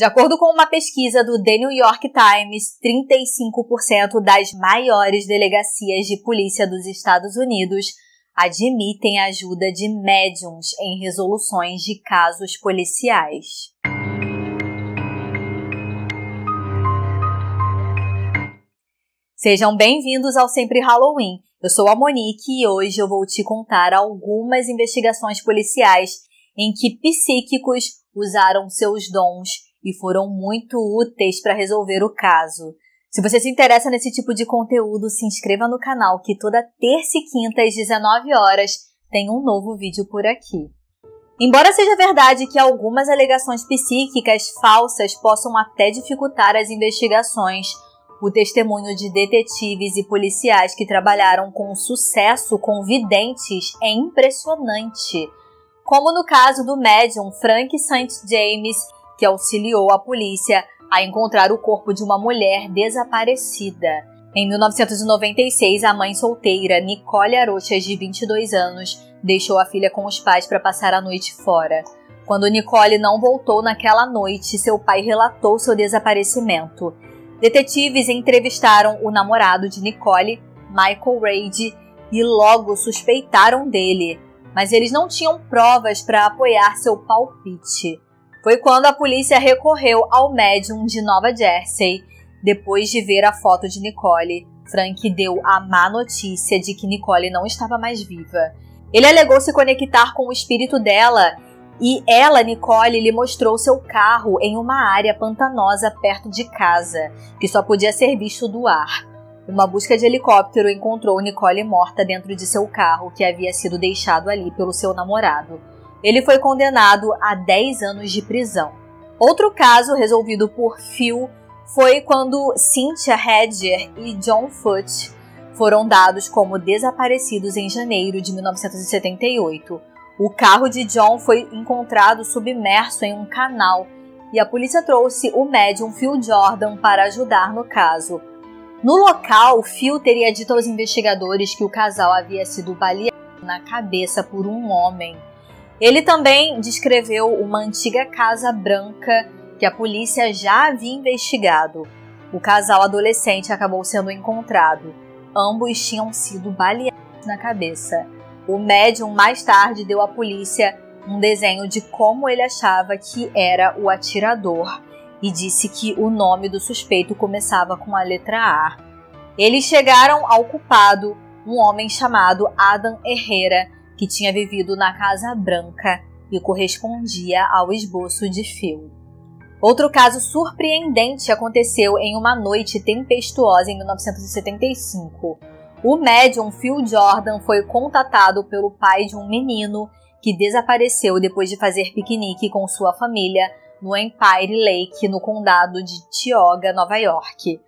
De acordo com uma pesquisa do The New York Times, 35% das maiores delegacias de polícia dos Estados Unidos admitem a ajuda de médiums em resoluções de casos policiais. Sejam bem-vindos ao Sempre Halloween. Eu sou a Monique e hoje eu vou te contar algumas investigações policiais em que psíquicos usaram seus dons e foram muito úteis para resolver o caso. Se você se interessa nesse tipo de conteúdo, se inscreva no canal que toda terça e quinta às 19 horas tem um novo vídeo por aqui. Embora seja verdade que algumas alegações psíquicas falsas possam até dificultar as investigações, o testemunho de detetives e policiais que trabalharam com sucesso com videntes é impressionante, como no caso do médium Frank St. James, que auxiliou a polícia a encontrar o corpo de uma mulher desaparecida. Em 1996, a mãe solteira Nicole Arochas, de 22 anos, deixou a filha com os pais para passar a noite fora. Quando Nicole não voltou naquela noite, seu pai relatou seu desaparecimento. Detetives entrevistaram o namorado de Nicole, Michael Reid, e logo suspeitaram dele, mas eles não tinham provas para apoiar seu palpite. Foi quando a polícia recorreu ao médium de Nova Jersey. Depois de ver a foto de Nicole, Frank deu a má notícia de que Nicole não estava mais viva. Ele alegou se conectar com o espírito dela e ela, Nicole, lhe mostrou seu carro em uma área pantanosa perto de casa, que só podia ser visto do ar. Uma busca de helicóptero encontrou Nicole morta dentro de seu carro, que havia sido deixado ali pelo seu namorado. Ele foi condenado a 10 anos de prisão. Outro caso resolvido por Phil foi quando Cynthia Hedger e John Foote foram dados como desaparecidos em janeiro de 1978. O carro de John foi encontrado submerso em um canal e a polícia trouxe o médium Phil Jordan para ajudar no caso. No local, Phil teria dito aos investigadores que o casal havia sido baleado na cabeça por um homem. Ele também descreveu uma antiga casa branca que a polícia já havia investigado. O casal adolescente acabou sendo encontrado. Ambos tinham sido baleados na cabeça. O médium mais tarde deu à polícia um desenho de como ele achava que era o atirador e disse que o nome do suspeito começava com a letra A. Eles chegaram ao culpado, um homem chamado Adam Herrera, que tinha vivido na Casa Branca e correspondia ao esboço de Phil. Outro caso surpreendente aconteceu em uma noite tempestuosa em 1975. O médium Phil Jordan foi contatado pelo pai de um menino que desapareceu depois de fazer piquenique com sua família no Empire Lake, no condado de Tioga, Nova York.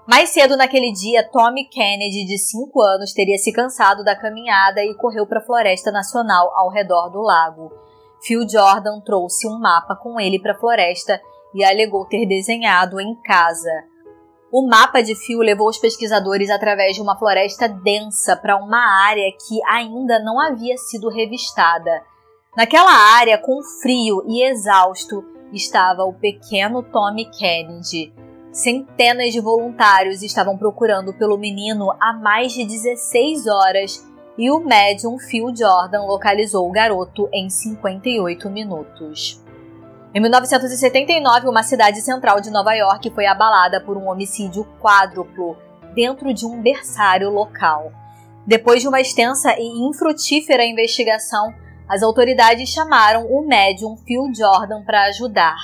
Mais cedo naquele dia, Tommy Kennedy, de 5 anos, teria se cansado da caminhada e correu para a Floresta Nacional ao redor do lago. Phil Jordan trouxe um mapa com ele para a floresta e alegou ter desenhado em casa. O mapa de Phil levou os pesquisadores através de uma floresta densa para uma área que ainda não havia sido revistada. Naquela área, com frio e exausto, estava o pequeno Tommy Kennedy. Centenas de voluntários estavam procurando pelo menino há mais de 16 horas e o médium Phil Jordan localizou o garoto em 58 minutos. Em 1979, uma cidade central de Nova York foi abalada por um homicídio quádruplo dentro de um berçário local. Depois de uma extensa e infrutífera investigação, as autoridades chamaram o médium Phil Jordan para ajudar.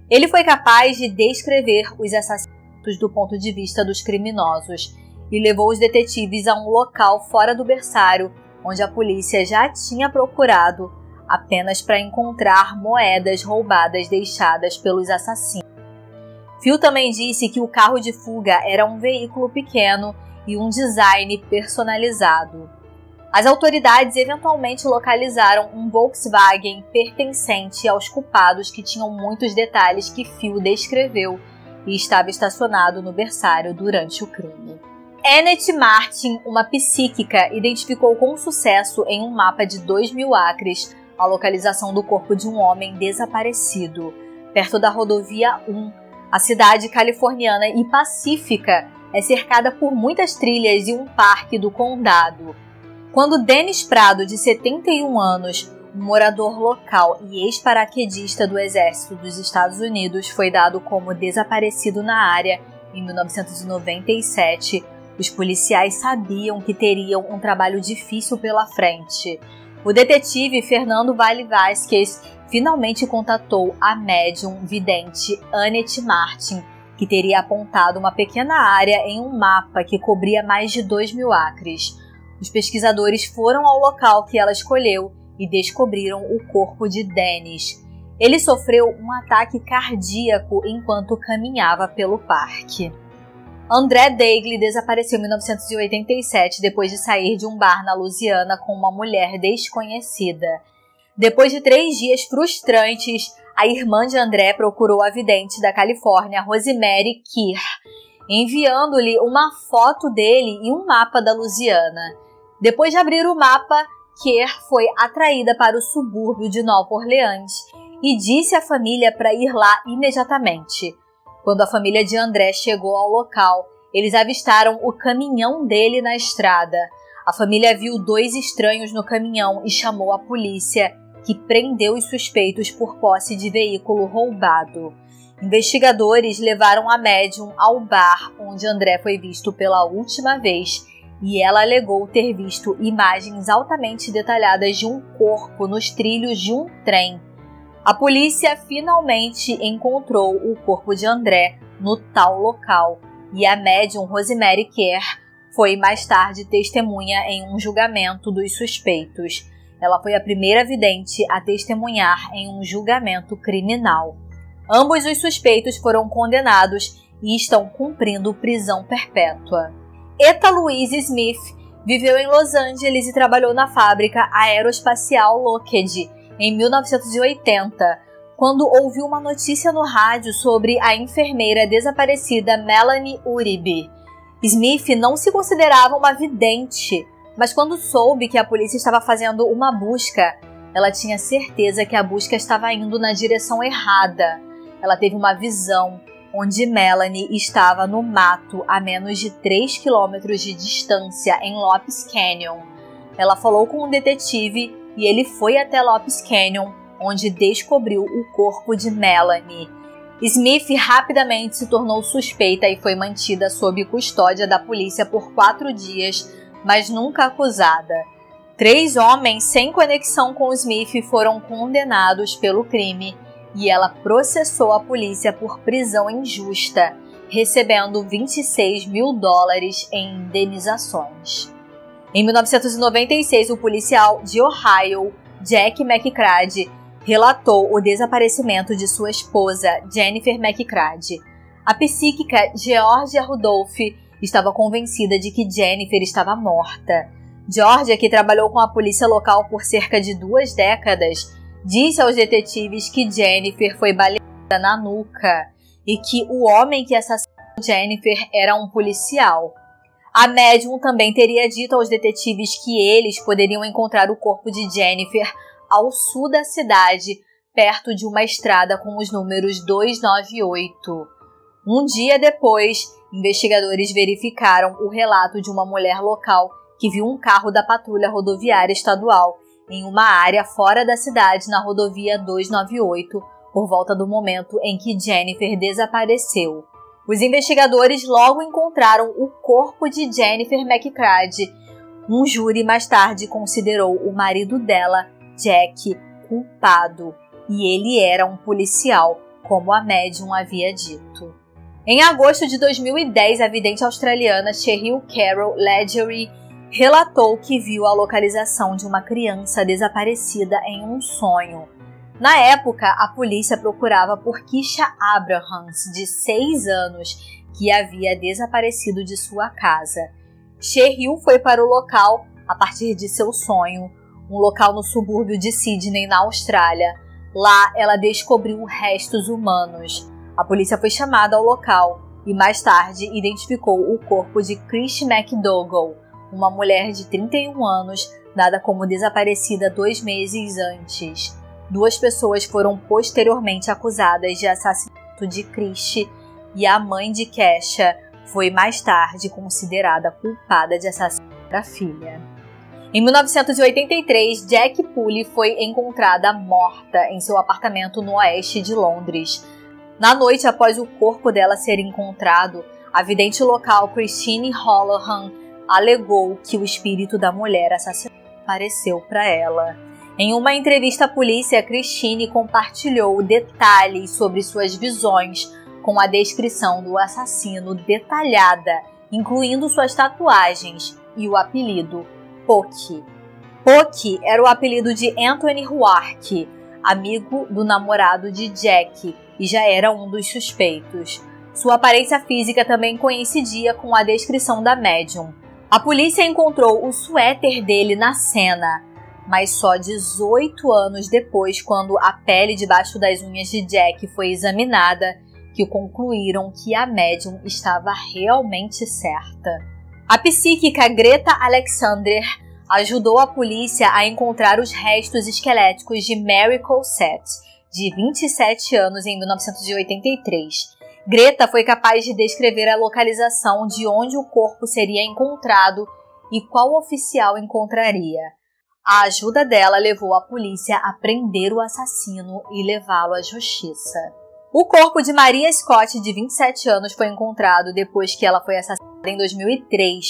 Ele foi capaz de descrever os assassinatos do ponto de vista dos criminosos e levou os detetives a um local fora do berçário, onde a polícia já tinha procurado apenas para encontrar moedas roubadas deixadas pelos assassinos. Phil também disse que o carro de fuga era um veículo pequeno e um design personalizado. As autoridades eventualmente localizaram um Volkswagen pertencente aos culpados que tinham muitos detalhes que Phil descreveu e estava estacionado no berçário durante o crime. Annette Martin, uma psíquica, identificou com sucesso em um mapa de 2.000 acres a localização do corpo de um homem desaparecido. perto da rodovia 1. A cidade californiana e pacífica é cercada por muitas trilhas e um parque do condado. Quando Dennis Prado, de 71 anos, um morador local e ex-paraquedista do Exército dos Estados Unidos, foi dado como desaparecido na área em 1997, os policiais sabiam que teriam um trabalho difícil pela frente. O detetive Fernando Valle Vasquez finalmente contatou a médium vidente Annette Martin, que teria apontado uma pequena área em um mapa que cobria mais de 2.000 acres. Os pesquisadores foram ao local que ela escolheu e descobriram o corpo de Dennis. Ele sofreu um ataque cardíaco enquanto caminhava pelo parque. André Dagley desapareceu em 1987 depois de sair de um bar na Louisiana com uma mulher desconhecida. Depois de 3 dias frustrantes, a irmã de André procurou a vidente da Califórnia, Rosemary Kerr, enviando-lhe uma foto dele e um mapa da Louisiana. Depois de abrir o mapa, Kerr foi atraída para o subúrbio de Nova Orleans e disse à família para ir lá imediatamente. Quando a família de André chegou ao local, eles avistaram o caminhão dele na estrada. A família viu 2 estranhos no caminhão e chamou a polícia, que prendeu os suspeitos por posse de veículo roubado. Investigadores levaram a médium ao bar onde André foi visto pela última vez e ela alegou ter visto imagens altamente detalhadas de um corpo nos trilhos de um trem. A polícia finalmente encontrou o corpo de André no tal local e a médium Rosemary Kerr foi mais tarde testemunha em um julgamento dos suspeitos. Ela foi a primeira vidente a testemunhar em um julgamento criminal. Ambos os suspeitos foram condenados e estão cumprindo prisão perpétua. Etta Louise Smith viveu em Los Angeles e trabalhou na fábrica aeroespacial Lockheed em 1980, quando ouviu uma notícia no rádio sobre a enfermeira desaparecida Melanie Uribe. Smith não se considerava uma vidente, mas quando soube que a polícia estava fazendo uma busca, ela tinha certeza que a busca estava indo na direção errada. Ela teve uma visão onde Melanie estava no mato a menos de 3 quilômetros de distância em Lopes Canyon. Ela falou com um detetive e ele foi até Lopes Canyon, onde descobriu o corpo de Melanie. Smith rapidamente se tornou suspeita e foi mantida sob custódia da polícia por 4 dias, mas nunca acusada. 3 homens sem conexão com Smith foram condenados pelo crime e ela processou a polícia por prisão injusta, recebendo $26 mil em indenizações. Em 1996, o policial de Ohio, Jack McCrady, relatou o desaparecimento de sua esposa, Jennifer McCrady. A psíquica Georgia Rudolph estava convencida de que Jennifer estava morta. Georgia, que trabalhou com a polícia local por cerca de 2 décadas, disse aos detetives que Jennifer foi baleada na nuca e que o homem que assassinou Jennifer era um policial. A médium também teria dito aos detetives que eles poderiam encontrar o corpo de Jennifer ao sul da cidade, perto de uma estrada com os números 298. Um dia depois, investigadores verificaram o relato de uma mulher local que viu um carro da patrulha rodoviária estadual em uma área fora da cidade na rodovia 298, por volta do momento em que Jennifer desapareceu. Os investigadores logo encontraram o corpo de Jennifer McCrady. Um júri mais tarde considerou o marido dela, Jack, culpado, e ele era um policial, como a médium havia dito. Em agosto de 2010, a vidente australiana Cheryl Carroll Ledgery relatou que viu a localização de uma criança desaparecida em um sonho. Na época, a polícia procurava por Keisha Abrahams, de 6 anos, que havia desaparecido de sua casa. Cheryl foi para o local a partir de seu sonho, um local no subúrbio de Sydney, na Austrália. Lá, ela descobriu restos humanos. A polícia foi chamada ao local e, mais tarde, identificou o corpo de Chris McDougall, uma mulher de 31 anos, dada como desaparecida 2 meses antes. 2 pessoas foram posteriormente acusadas de assassinato de Christie e a mãe de Kesha foi mais tarde considerada culpada de assassinar a filha. Em 1983, Jack Pulley foi encontrada morta em seu apartamento no oeste de Londres. Na noite após o corpo dela ser encontrado, a vidente local Christine Holohan alegou que o espírito da mulher assassinada apareceu para ela. Em uma entrevista à polícia, Christine compartilhou detalhes sobre suas visões com a descrição do assassino detalhada, incluindo suas tatuagens e o apelido Pookie. Pookie era o apelido de Anthony Ruark, amigo do namorado de Jack, e já era um dos suspeitos. Sua aparência física também coincidia com a descrição da médium. A polícia encontrou o suéter dele na cena, mas só 18 anos depois, quando a pele debaixo das unhas de Jack foi examinada, que concluíram que a médium estava realmente certa. A psíquica Greta Alexander ajudou a polícia a encontrar os restos esqueléticos de Mary Cossett, de 27 anos, em 1983. Greta foi capaz de descrever a localização de onde o corpo seria encontrado e qual oficial encontraria. A ajuda dela levou a polícia a prender o assassino e levá-lo à justiça. O corpo de Maria Scott, de 27 anos, foi encontrado depois que ela foi assassinada em 2003,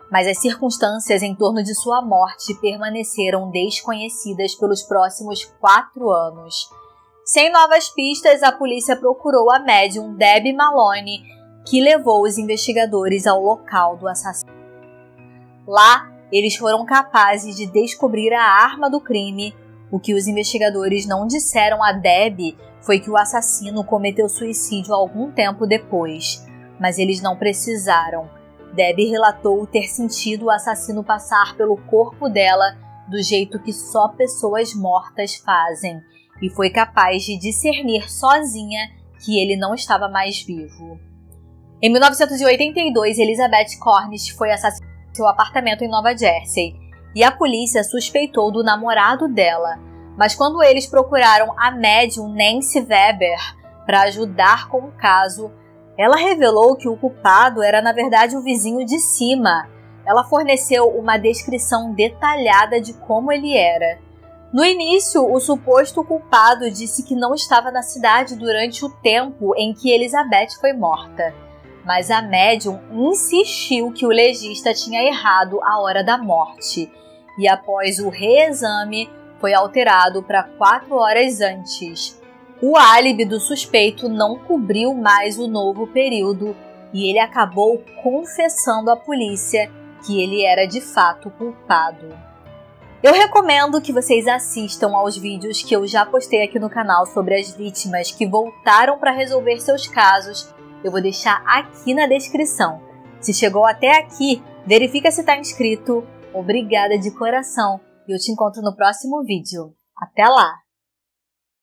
mas as circunstâncias em torno de sua morte permaneceram desconhecidas pelos próximos 4 anos. Sem novas pistas, a polícia procurou a médium Debbie Maloney, que levou os investigadores ao local do assassinato. Lá, eles foram capazes de descobrir a arma do crime. O que os investigadores não disseram a Debbie foi que o assassino cometeu suicídio algum tempo depois, mas eles não precisaram. Debbie relatou ter sentido o assassino passar pelo corpo dela do jeito que só pessoas mortas fazem, e foi capaz de discernir sozinha que ele não estava mais vivo. Em 1982, Elizabeth Cornish foi assassinada em seu apartamento em Nova Jersey, e a polícia suspeitou do namorado dela. Mas quando eles procuraram a médium Nancy Weber para ajudar com o caso, ela revelou que o culpado era, na verdade, o vizinho de cima. Ela forneceu uma descrição detalhada de como ele era. No início, o suposto culpado disse que não estava na cidade durante o tempo em que Elizabeth foi morta, mas a médium insistiu que o legista tinha errado a hora da morte, e após o reexame foi alterado para 4 horas antes. O álibi do suspeito não cobriu mais o novo período e ele acabou confessando à polícia que ele era de fato culpado. Eu recomendo que vocês assistam aos vídeos que eu já postei aqui no canal sobre as vítimas que voltaram para resolver seus casos. Eu vou deixar aqui na descrição. Se chegou até aqui, verifica se está inscrito. Obrigada de coração e eu te encontro no próximo vídeo. Até lá!